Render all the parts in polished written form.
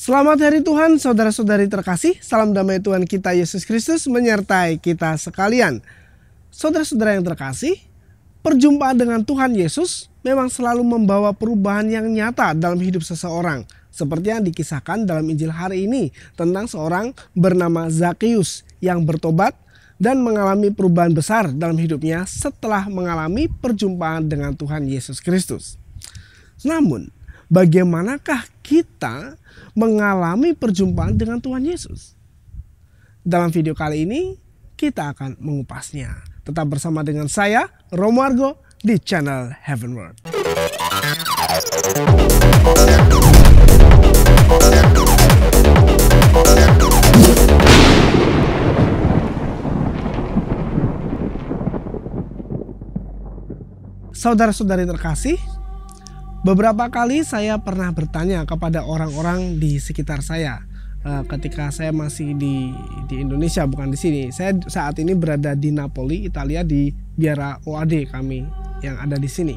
Selamat hari Tuhan, saudara-saudari terkasih. Salam damai Tuhan kita Yesus Kristus menyertai kita sekalian. Saudara-saudara yang terkasih, perjumpaan dengan Tuhan Yesus memang selalu membawa perubahan yang nyata dalam hidup seseorang. Seperti yang dikisahkan dalam Injil hari ini tentang seorang bernama Zakheus yang bertobat dan mengalami perubahan besar dalam hidupnya setelah mengalami perjumpaan dengan Tuhan Yesus Kristus. Namun, bagaimanakah kita mengalami perjumpaan dengan Tuhan Yesus? Dalam video kali ini kita akan mengupasnya. Tetap bersama dengan saya, Romo Argo, di channel Heavenward. Saudara-saudari terkasih, beberapa kali saya pernah bertanya kepada orang-orang di sekitar saya ketika saya masih di Indonesia, bukan di sini. Saya saat ini berada di Napoli, Italia, di biara OAD kami yang ada di sini.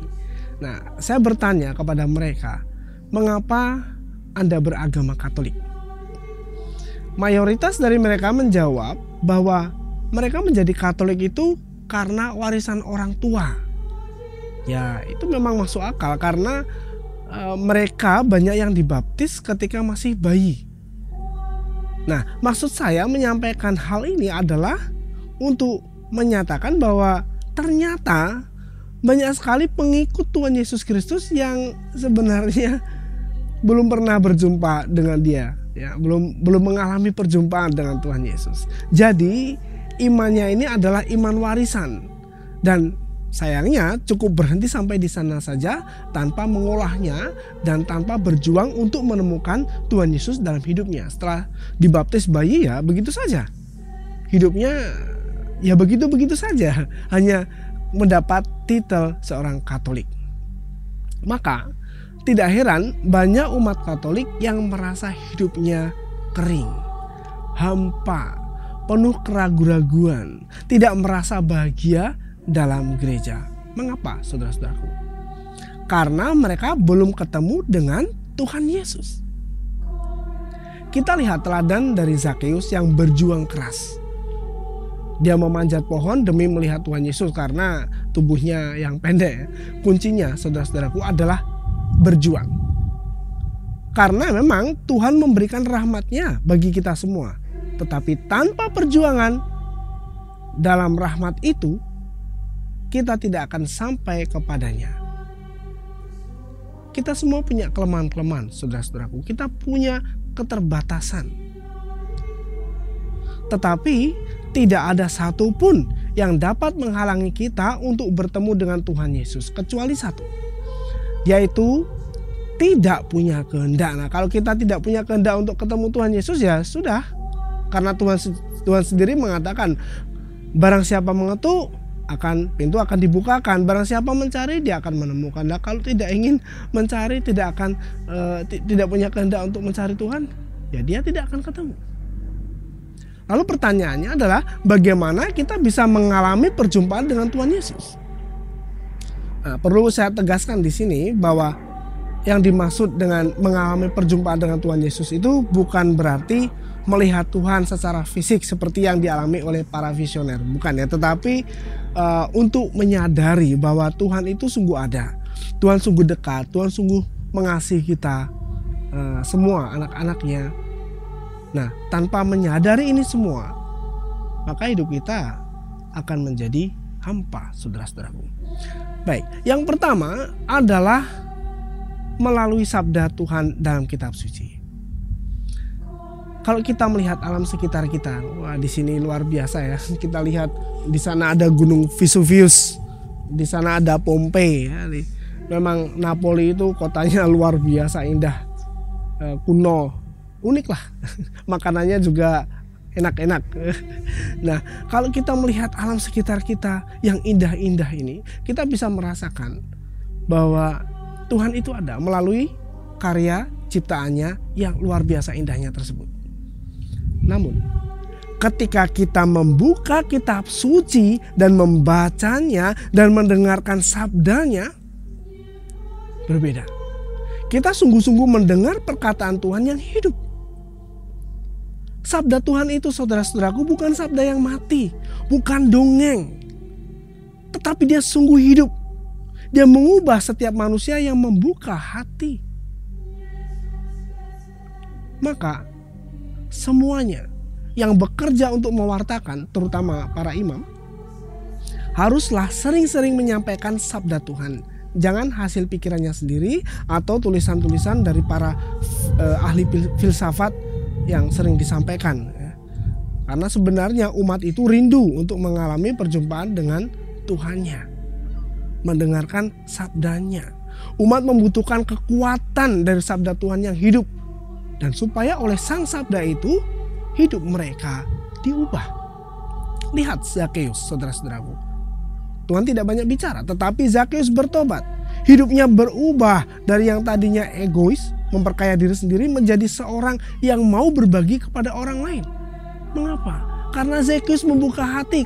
Nah, saya bertanya kepada mereka, mengapa Anda beragama Katolik? Mayoritas dari mereka menjawab bahwa mereka menjadi Katolik itu karena warisan orang tua. Ya, itu memang masuk akal karena mereka banyak yang dibaptis ketika masih bayi. Nah, maksud saya menyampaikan hal ini adalah untuk menyatakan bahwa ternyata banyak sekali pengikut Tuhan Yesus Kristus yang sebenarnya belum pernah berjumpa dengan Dia, ya, belum mengalami perjumpaan dengan Tuhan Yesus. Jadi, imannya ini adalah iman warisan dan sayangnya cukup berhenti sampai di sana saja tanpa mengolahnya dan tanpa berjuang untuk menemukan Tuhan Yesus dalam hidupnya. Setelah dibaptis bayi, ya begitu saja. Hidupnya ya begitu-begitu saja. Hanya mendapat titel seorang Katolik. Maka tidak heran banyak umat Katolik yang merasa hidupnya kering, hampa, penuh keraguan-raguan, tidak merasa bahagia dalam gereja. Mengapa, saudara-saudaraku? Karena mereka belum ketemu dengan Tuhan Yesus. Kita lihat teladan dari Zakheus yang berjuang keras. Dia memanjat pohon demi melihat Tuhan Yesus karena tubuhnya yang pendek. Kuncinya, saudara-saudaraku, adalah berjuang. Karena memang Tuhan memberikan rahmat-Nya bagi kita semua. Tetapi tanpa perjuangan dalam rahmat itu, kita tidak akan sampai kepadanya. Kita semua punya kelemahan-kelemahan, saudara-saudaraku. Kita punya keterbatasan. Tetapi tidak ada satupun yang dapat menghalangi kita untuk bertemu dengan Tuhan Yesus. Kecuali satu, yaitu tidak punya kehendak. Nah, kalau kita tidak punya kehendak untuk ketemu Tuhan Yesus, ya sudah. Karena Tuhan sendiri mengatakan, barang siapa mengetuk, pintu akan dibukakan. Barang siapa mencari, dia akan menemukan. Nah, kalau tidak ingin mencari, tidak punya kehendak untuk mencari Tuhan, ya dia tidak akan ketemu. Lalu pertanyaannya adalah, bagaimana kita bisa mengalami perjumpaan dengan Tuhan Yesus? Nah, perlu saya tegaskan di sini bahwa yang dimaksud dengan mengalami perjumpaan dengan Tuhan Yesus itu bukan berarti melihat Tuhan secara fisik seperti yang dialami oleh para visioner, bukan ya, tetapi untuk menyadari bahwa Tuhan itu sungguh ada, Tuhan sungguh dekat, Tuhan sungguh mengasihi kita semua anak-anaknya. Nah, tanpa menyadari ini semua, maka hidup kita akan menjadi hampa, saudara-saudaraku. Baik, yang pertama adalah melalui sabda Tuhan dalam kitab suci. Kalau kita melihat alam sekitar kita, wah di sini luar biasa ya. Kita lihat di sana ada Gunung Vesuvius, di sana ada Pompei. Ya. Memang Napoli itu kotanya luar biasa indah, kuno, unik lah. Makanannya juga enak-enak. Nah, kalau kita melihat alam sekitar kita yang indah-indah ini, kita bisa merasakan bahwa Tuhan itu ada melalui karya ciptaannya yang luar biasa indahnya tersebut. Namun, ketika kita membuka kitab suci dan membacanya dan mendengarkan sabdanya, berbeda. Kita sungguh-sungguh mendengar perkataan Tuhan yang hidup. Sabda Tuhan itu, saudara-saudaraku, bukan sabda yang mati, bukan dongeng, tetapi dia sungguh hidup. Dia mengubah setiap manusia yang membuka hati. Maka semuanya yang bekerja untuk mewartakan, terutama para imam, haruslah sering-sering menyampaikan sabda Tuhan. Jangan hasil pikirannya sendiri atau tulisan-tulisan dari para ahli filsafat yang sering disampaikan. Karena sebenarnya umat itu rindu untuk mengalami perjumpaan dengan Tuhannya, mendengarkan sabdanya. Umat membutuhkan kekuatan dari sabda Tuhan yang hidup, dan supaya oleh sang sabda itu hidup mereka diubah. Lihat Zakheus, saudara-saudaraku. Tuhan tidak banyak bicara, tetapi Zakheus bertobat. Hidupnya berubah dari yang tadinya egois, memperkaya diri sendiri, menjadi seorang yang mau berbagi kepada orang lain. Mengapa? Karena Zakheus membuka hati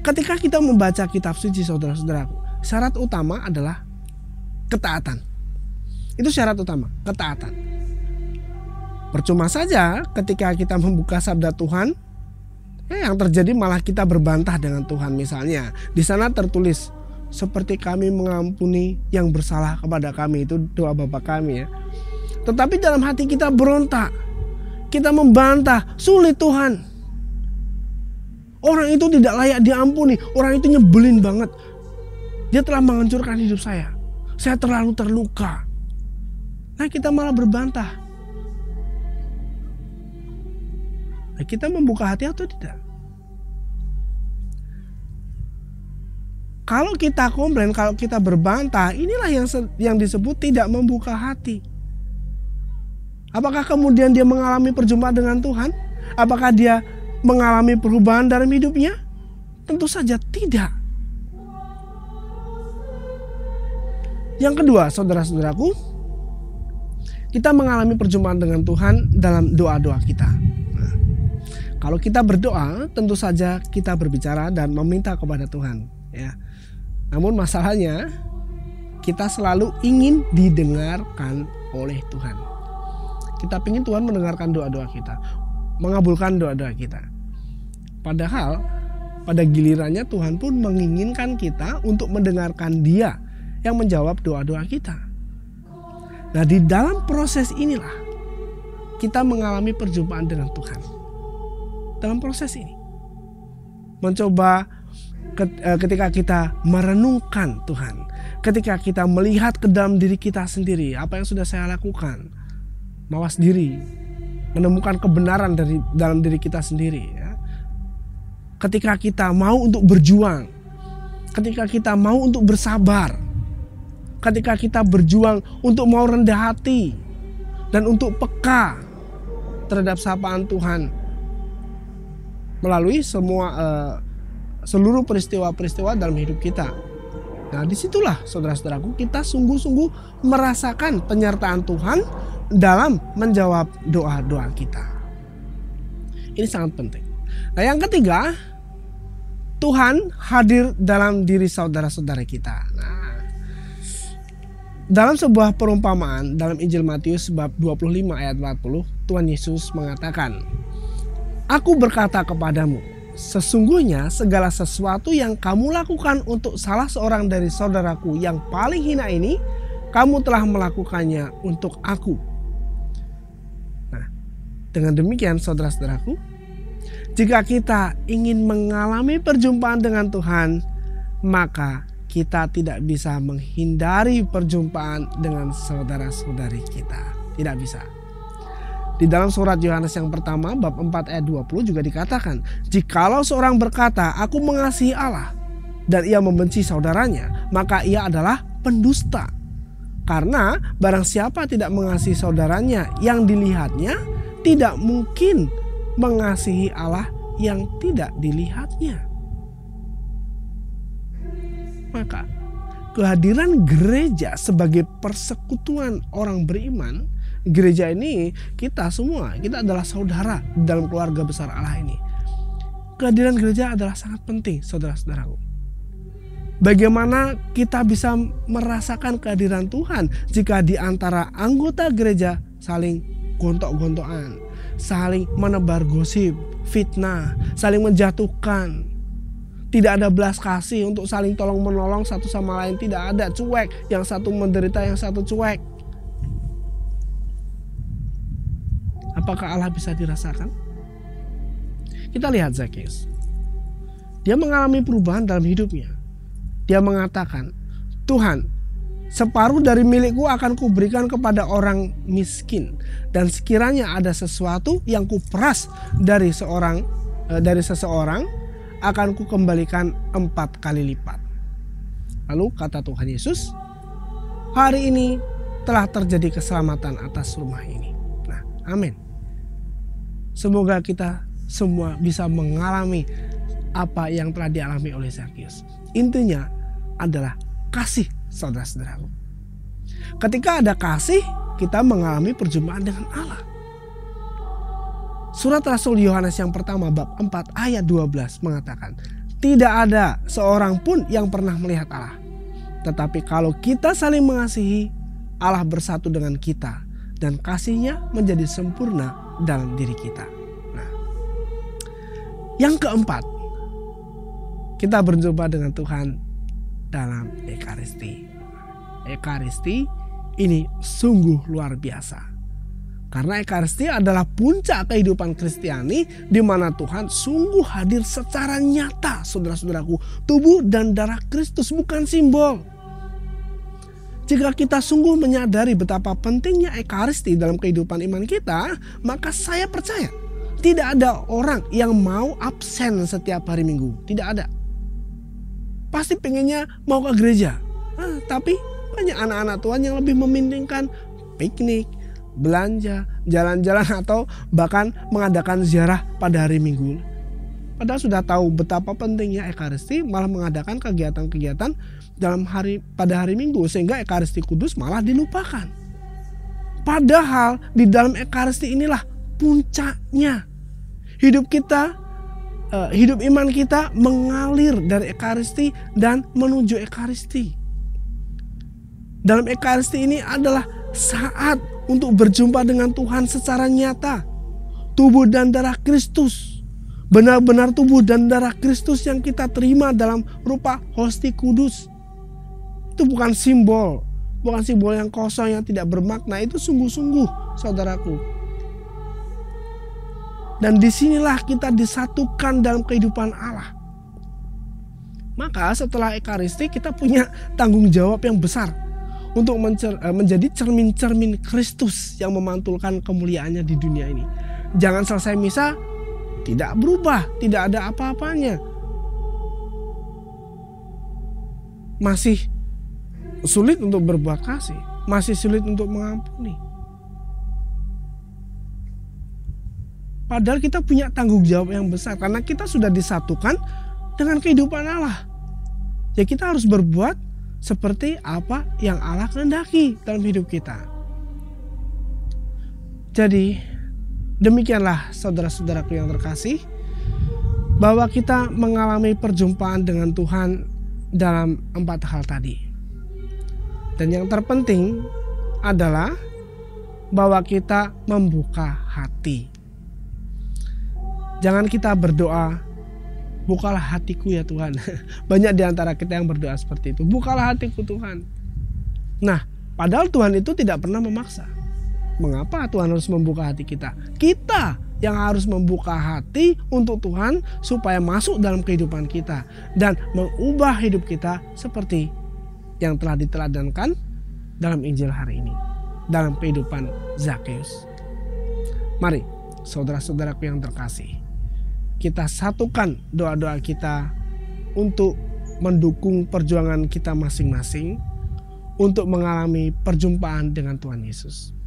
Ketika kita membaca kitab suci, saudara-saudaraku, syarat utama adalah ketaatan. Itu syarat utama, ketaatan. Percuma saja ketika kita membuka sabda Tuhan, yang terjadi malah kita berbantah dengan Tuhan. Misalnya di sana tertulis, seperti kami mengampuni yang bersalah kepada kami, itu doa Bapa kami ya. Tetapi dalam hati kita berontak, kita membantah, sulit Tuhan. Orang itu tidak layak diampuni, orang itu nyebelin banget. Dia telah menghancurkan hidup saya terlalu terluka. Nah, kita malah berbantah. Nah, kita membuka hati atau tidak? Kalau kita komplain, kalau kita berbantah, inilah yang disebut tidak membuka hati. Apakah kemudian dia mengalami perjumpaan dengan Tuhan? Apakah dia mengalami perubahan dalam hidupnya? Tentu saja tidak. Yang kedua, saudara-saudaraku, kita mengalami perjumpaan dengan Tuhan dalam doa-doa kita. Nah, kalau kita berdoa, tentu saja kita berbicara dan meminta kepada Tuhan, ya. Namun masalahnya, kita selalu ingin didengarkan oleh Tuhan. Kita ingin Tuhan mendengarkan doa-doa kita, mengabulkan doa-doa kita. Padahal pada gilirannya Tuhan pun menginginkan kita untuk mendengarkan Dia yang menjawab doa-doa kita. Nah, di dalam proses inilah kita mengalami perjumpaan dengan Tuhan. Dalam proses ini, mencoba ketika kita merenungkan Tuhan, ketika kita melihat ke dalam diri kita sendiri, apa yang sudah saya lakukan, mawas diri, menemukan kebenaran dari dalam diri kita sendiri, ya. Ketika kita mau untuk berjuang, ketika kita mau untuk bersabar, ketika kita berjuang untuk mau rendah hati dan untuk peka terhadap sapaan Tuhan melalui seluruh peristiwa-peristiwa dalam hidup kita. Nah, disitulah saudara-saudaraku, kita sungguh-sungguh merasakan penyertaan Tuhan dalam menjawab doa-doa kita. Ini sangat penting. Nah, yang ketiga, Tuhan hadir dalam diri saudara-saudara kita. Nah, dalam sebuah perumpamaan dalam Injil Matius bab 25 ayat 40, Tuhan Yesus mengatakan, "Aku berkata kepadamu, sesungguhnya segala sesuatu yang kamu lakukan untuk salah seorang dari saudaraku yang paling hina ini, kamu telah melakukannya untuk aku." Nah, dengan demikian saudara-saudaraku, jika kita ingin mengalami perjumpaan dengan Tuhan, maka kita tidak bisa menghindari perjumpaan dengan saudara-saudari kita. Tidak bisa. Di dalam surat Yohanes yang pertama bab 4 ayat 20 juga dikatakan, "Jikalau seorang berkata, aku mengasihi Allah, dan ia membenci saudaranya, maka ia adalah pendusta. Karena barang siapa tidak mengasihi saudaranya yang dilihatnya, tidak mungkin mengasihi Allah yang tidak dilihatnya." Maka kehadiran gereja sebagai persekutuan orang beriman, gereja ini kita semua, kita adalah saudara dalam keluarga besar Allah ini. Kehadiran gereja adalah sangat penting, saudara-saudaraku. Bagaimana kita bisa merasakan kehadiran Tuhan jika di antara anggota gereja saling gontok-gontokan, saling menebar gosip, fitnah, saling menjatuhkan. Tidak ada belas kasih untuk saling tolong menolong satu sama lain, tidak ada, cuek, yang satu menderita, yang satu cuek. Apakah Allah bisa dirasakan? Kita lihat Zakheus. Dia mengalami perubahan dalam hidupnya. Dia mengatakan, Tuhan, separuh dari milikku akan kuberikan kepada orang miskin. Dan sekiranya ada sesuatu yang kuperas dari seseorang, akan kukembalikan 4 kali lipat. Lalu kata Tuhan Yesus, hari ini telah terjadi keselamatan atas rumah ini. Nah, amin. Semoga kita semua bisa mengalami apa yang telah dialami oleh Zakheus. Intinya adalah kasih, saudara-saudaraku. Ketika ada kasih, kita mengalami perjumpaan dengan Allah. Surat Rasul Yohanes yang pertama bab 4 ayat 12 mengatakan, tidak ada seorang pun yang pernah melihat Allah. Tetapi kalau kita saling mengasihi, Allah bersatu dengan kita dan kasihnya menjadi sempurna dalam diri kita. Nah, yang keempat, kita berjumpa dengan Tuhan dalam Ekaristi. Ekaristi ini sungguh luar biasa. Karena Ekaristi adalah puncak kehidupan Kristiani di mana Tuhan sungguh hadir secara nyata, saudara-saudaraku. Tubuh dan darah Kristus bukan simbol. Jika kita sungguh menyadari betapa pentingnya Ekaristi dalam kehidupan iman kita, maka saya percaya tidak ada orang yang mau absen setiap hari Minggu. Tidak ada. Pasti pengennya mau ke gereja. Tapi banyak anak-anak Tuhan yang lebih mementingkan piknik, belanja, jalan-jalan, atau bahkan mengadakan ziarah pada hari Minggu. Padahal sudah tahu betapa pentingnya Ekaristi, malah mengadakan kegiatan-kegiatan pada hari Minggu, sehingga Ekaristi Kudus malah dilupakan. Padahal di dalam Ekaristi inilah puncaknya. Hidup iman kita mengalir dari Ekaristi dan menuju Ekaristi. Dalam Ekaristi ini adalah saat untuk berjumpa dengan Tuhan secara nyata. Tubuh dan darah Kristus. Benar-benar tubuh dan darah Kristus yang kita terima dalam rupa hosti kudus. Itu bukan simbol. Bukan simbol yang kosong, yang tidak bermakna. Itu sungguh-sungguh, saudaraku. Dan disinilah kita disatukan dalam kehidupan Allah. Maka setelah Ekaristi kita punya tanggung jawab yang besar untuk menjadi cermin-cermin Kristus yang memantulkan kemuliaannya di dunia ini. Jangan selesai misa tidak berubah, tidak ada apa-apanya. Masih sulit untuk berbuat kasih, masih sulit untuk mengampuni. Padahal kita punya tanggung jawab yang besar karena kita sudah disatukan dengan kehidupan Allah. Ya, kita harus berbuat seperti apa yang Allah kehendaki dalam hidup kita. Jadi demikianlah saudara-saudaraku yang terkasih, bahwa kita mengalami perjumpaan dengan Tuhan dalam 4 hal tadi. Dan yang terpenting adalah bahwa kita membuka hati. Jangan kita berdoa, bukalah hatiku ya Tuhan. Banyak di antara kita yang berdoa seperti itu. Bukalah hatiku Tuhan. Nah, padahal Tuhan itu tidak pernah memaksa. Mengapa Tuhan harus membuka hati kita? Kita yang harus membuka hati untuk Tuhan supaya masuk dalam kehidupan kita dan mengubah hidup kita seperti yang telah diteladankan dalam Injil hari ini, dalam kehidupan Zakheus. Mari, saudara-saudaraku yang terkasih, kita satukan doa-doa kita untuk mendukung perjuangan kita masing-masing untuk mengalami perjumpaan dengan Tuhan Yesus.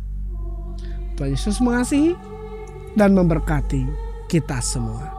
Tuhan Yesus mengasihi dan memberkati kita semua.